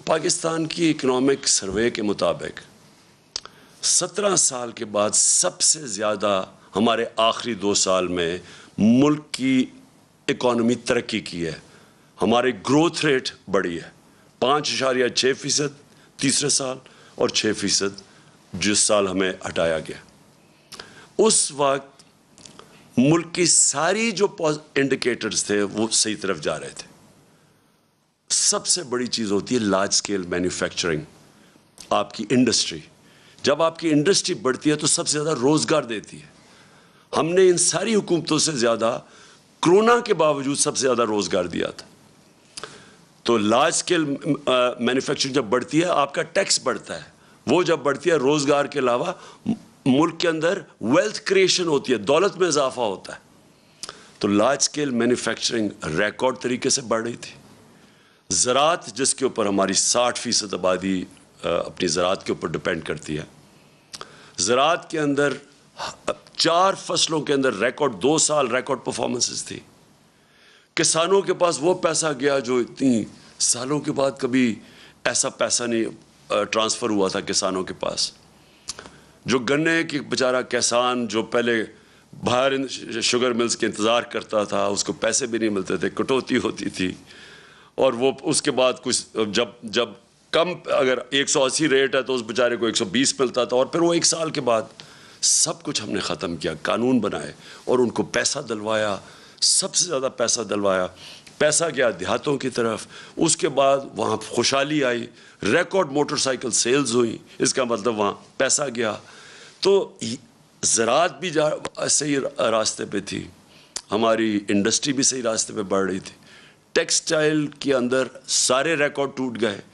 پاکستان کی economic survey کے مطابق 17 سال کے بعد سب سے زیادہ ہمارے آخری 2 سال میں ملک کی اکانومی ترقی کی ہے. ہماری گروتھ ریٹ بڑھی ہے 5.6% تیسرے سال اور 6% جس سال ہمیں ہٹایا گیا. اس وقت ملک کی ساری جو انڈیکیٹرز تھے وہ صحیح طرف جا رہے تھے. سب سے بڑی چیز ہوتی ہے لارج سکیل مینوفیکچرنگ، آپ کی انڈسٹری. جب آپ کی انڈسٹری بڑھتی ہے تو سب سے زیادہ روزگار دیتی ہے. ہم نے ان ساری حکومتوں سے زیادہ کرونا کے باوجود سب سے زیادہ روزگار دیا تھا. تو لارج سکیل مینوفیکچرنگ جب بڑھتی ہے آپ کا ٹیکس بڑھتا ہے. وہ جب بڑھتی ہے روزگار کے علاوہ ملک کے اندر ویلتھ کریشن ہوتی ہے، دولت میں اضافہ ہوتا ہے. تو لارج سکیل مینوفیکچرنگ ریکارڈ طریقے سے بڑھ رہی تھی. زراعت جس کے اوپر ہماری 60% آبادی اپنی زراعت کے اوپر ڈپینڈ کرتی ہے، زراعت کے اندر 4 فصلوں کے اندر ریکارڈ 2 سال ریکارڈ پرفارمنسز تھی. کسانوں کے پاس وہ پیسہ گیا جو اتنی سالوں کے بعد کبھی ایسا پیسہ نہیں ٹرانسفر ہوا تھا کسانوں کے پاس. جو گنے کی بیچارہ کسان جو پہلے باہر شوگر ملز کے انتظار کرتا تھا، اس کو پیسے بھی نہیں ملتے تھے، کٹوتی ہوتی تھی. اور وہ اس کے بعد کچھ جب کم اگر 180 ریٹ ہے تو اس بیچارے کو 120 ملتا تھا. اور پھر وہ 1 سال کے بعد سب کچھ ہم نے ختم کیا، قانون بنائے اور ان کو پیسہ دلوایا، سب سے زیادہ پیسہ دلوایا. پیسہ گیا دیہاتوں کی طرف. اس کے بعد وہاں خوشحالی آئی، ریکارڈ موٹر سائیکل سیلز ہوئی. اس کا مطلب وہاں پیسہ گیا. تو زراعت بھی صحیح راستے پہ تھی، ہماری انڈسٹری بھی صحیح راستے پہ بڑھ رہی تھی. ٹیکسٹائل کے اندر سارے ریکارڈ ٹوٹ گئے.